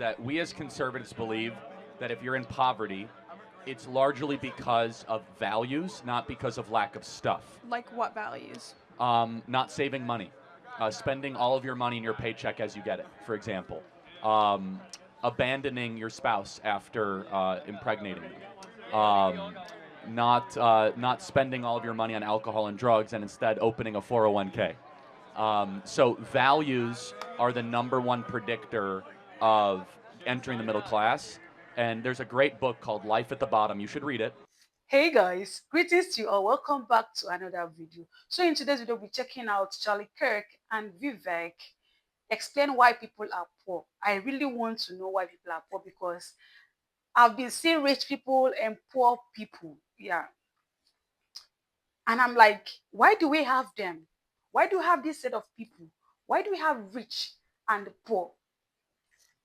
That we as conservatives believe that if you're in poverty, it's largely because of values, not because of lack of stuff. Like what values? Not saving money, spending all of your money in your paycheck as you get it, for example. Um, Abandoning your spouse after impregnating them. Not spending all of your money on alcohol and drugs and instead opening a 401k. So values are the number one predictor of entering the middle class. And there's a great book called Life at the Bottom. You should read it. Hey guys, greetings to you all. Welcome back to another video. So in today's video, we'll be checking out Charlie Kirk and Vivek explain why people are poor. I really want to know why people are poor because I've been seeing rich people and poor people. Yeah. And I'm like, why do we have them? Why do we have this set of people? Why do we have rich and poor?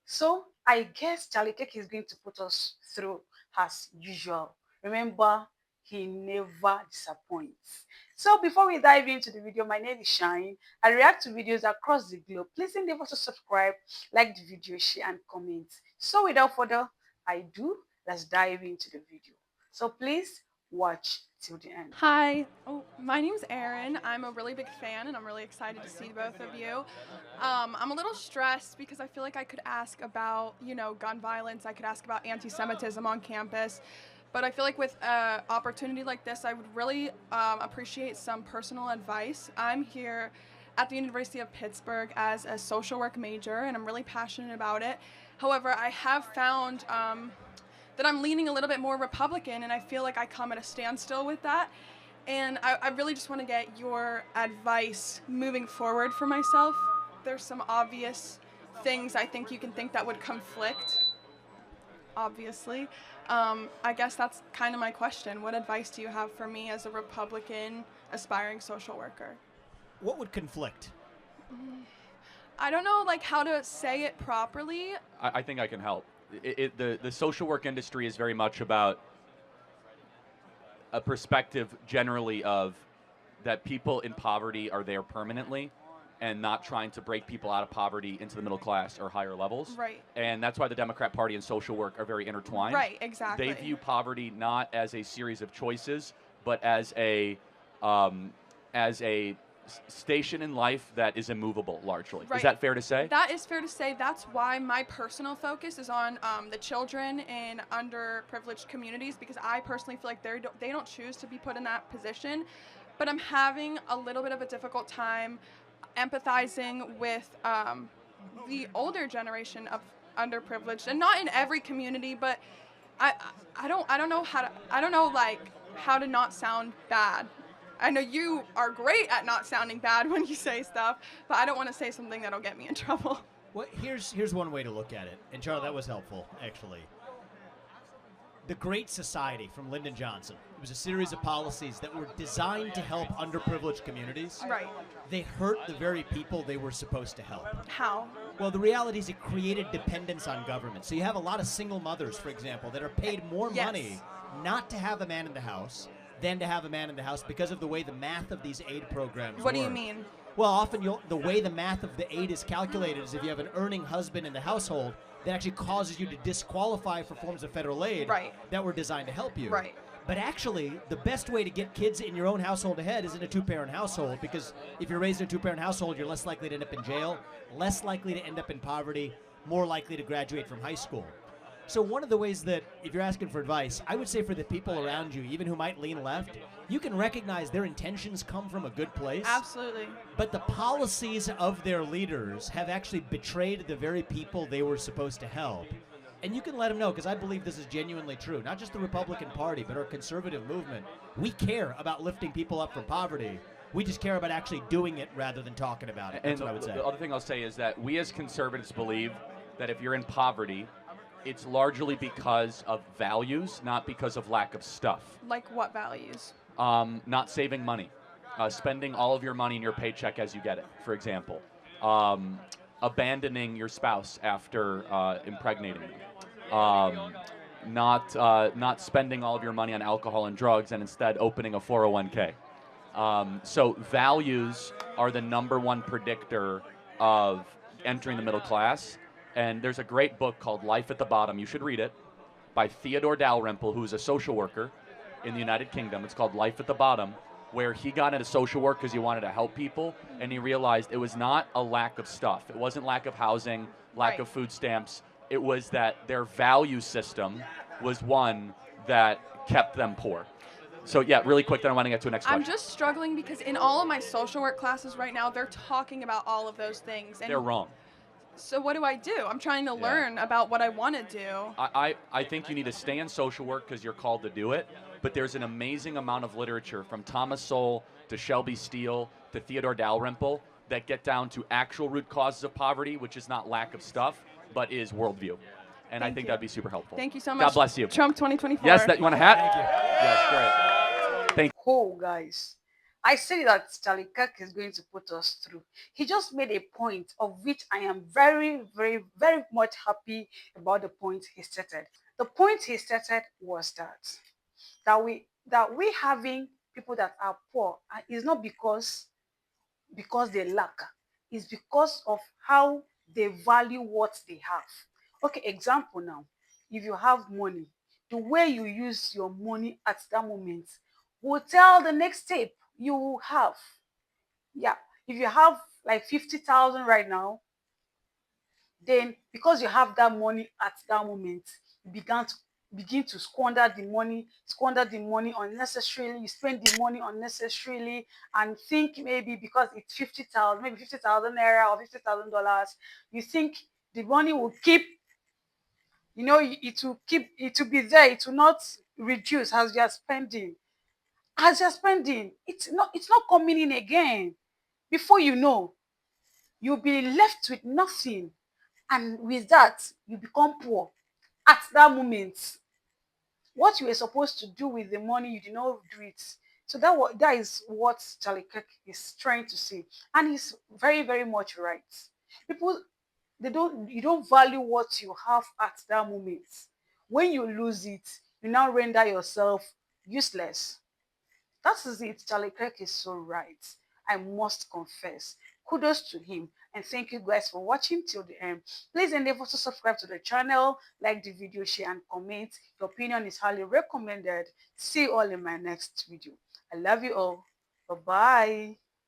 So I guess Charlie Kirk is going to put us through as usual. Remember, he never disappoints. So before we dive into the video, my name is Shine. I react to videos across the globe. Please endeavor to subscribe, like the video, share, and comment. So without further ado, let's dive into the video. So please watch till the end. Hi. Oh, my name's Erin. I'm a really big fan and I'm really excited to see both of you. I'm a little stressed because I feel like I could ask about, gun violence. I could ask about anti-Semitism on campus. But I feel like with an opportunity like this, I would really appreciate some personal advice. I'm here at the University of Pittsburgh as a social work major and I'm really passionate about it. However, I have found that I'm leaning a little bit more Republican, and I feel like I come at a standstill with that. And I really just want to get your advice moving forward for myself. There's some obvious things I think you can think that would conflict, obviously. I guess that's kind of my question. What advice do you have for me as a Republican aspiring social worker? What would conflict? I don't know, how to say it properly. I think I can help. The social work industry is very much about a perspective generally of that people in poverty are there permanently and not trying to break people out of poverty into the middle class or higher levels. Right. And that's why the Democrat Party and social work are very intertwined. Right, exactly. They view poverty not as a series of choices, but as a station in life that is immovable largely. Right. Is that fair to say? That is fair to say. That's why my personal focus is on the children in underprivileged communities, because I personally feel like they don't choose to be put in that position. But I'm having a little bit of a difficult time empathizing with the older generation of underprivileged, and not in every community, but I don't know how to not sound bad. I know you are great at not sounding bad when you say stuff, but I don't want to say something that'll get me in trouble. Well, here's one way to look at it. And Charlie, that was helpful, actually. The Great Society from Lyndon Johnson. It was a series of policies that were designed to help underprivileged communities. Right. They hurt the very people they were supposed to help. How? Well, the reality is it created dependence on government. So you have a lot of single mothers, for example, that are paid more money not to have a man in the house than to have a man in the house because of the way the math of these aid programs What do work. you mean? Well, often the way the math of the aid is calculated is if you have an earning husband in the household, that actually causes you to disqualify for forms of federal aid that were designed to help you. Right. But actually, the best way to get kids in your own household ahead is in a two-parent household, because if you're raised in a two-parent household, you're less likely to end up in jail, less likely to end up in poverty, more likely to graduate from high school. So one of the ways that, if you're asking for advice, I would say for the people around you, even who might lean left, you can recognize their intentions come from a good place. Absolutely. But the policies of their leaders have actually betrayed the very people they were supposed to help. And you can let them know, because I believe this is genuinely true. Not just the Republican Party, but our conservative movement. We care about lifting people up from poverty. We just care about actually doing it rather than talking about it. That's what I would say. The other thing I'll say is that we as conservatives believe that if you're in poverty, it's largely because of values, not because of lack of stuff. Like what values? Not saving money, spending all of your money in your paycheck as you get it, for example. Abandoning your spouse after impregnating them. Not spending all of your money on alcohol and drugs and instead opening a 401k. So values are the number one predictor of entering the middle class. And there's a great book called Life at the Bottom. You should read it, by Theodore Dalrymple, who's a social worker in the United Kingdom. It's called Life at the Bottom, where he got into social work because he wanted to help people, and he realized it was not a lack of stuff. It wasn't lack of housing, lack Right. of food stamps. It was that their value system was one that kept them poor. So yeah, really quick, then I want to get to the next I'm question. just struggling because in all of my social work classes right now, they're talking about all of those things. And They're wrong. so what do I do? I'm trying to Yeah. learn about what I want to do. I think you need to stay in social work because you're called to do it, but there's an amazing amount of literature from Thomas Sowell to Shelby Steele to Theodore Dalrymple that get down to actual root causes of poverty, which is not lack of stuff, but is worldview. And I Thank think you. that'd be super helpful. Thank you so much. God bless you. Trump 2024. Yes, that you want a hat? Thank you. Yes, great. Oh, guys, I say that Charlie Kirk is going to put us through. He just made a point of which I am very, very, very much happy about the point he stated. The point he stated was that we having people that are poor is not because they lack. It's because of how they value what they have. Okay, example now. If you have money, the way you use your money at that moment will tell the next step you will have. Yeah, if you have like 50,000 right now, then because you have that money at that moment, you begin to squander the money unnecessarily. You spend the money unnecessarily and think maybe because it's 50,000, maybe 50,000 naira or $50,000, you think the money will keep, it will be there, it will not reduce as you are spending. As you're spending, it's not coming in again. Before you know, you'll be left with nothing. And with that, you become poor at that moment. What you were supposed to do with the money, you did not do it. So that is what Charlie Kirk is trying to say. And he's very, very much right. People, you don't value what you have at that moment. When you lose it, you now render yourself useless. That is it. Charlie Kirk is so right. I must confess. Kudos to him. And thank you guys for watching till the end. Please endeavor to subscribe to the channel, like the video, share, and comment. Your opinion is highly recommended. See you all in my next video. I love you all. Bye-bye.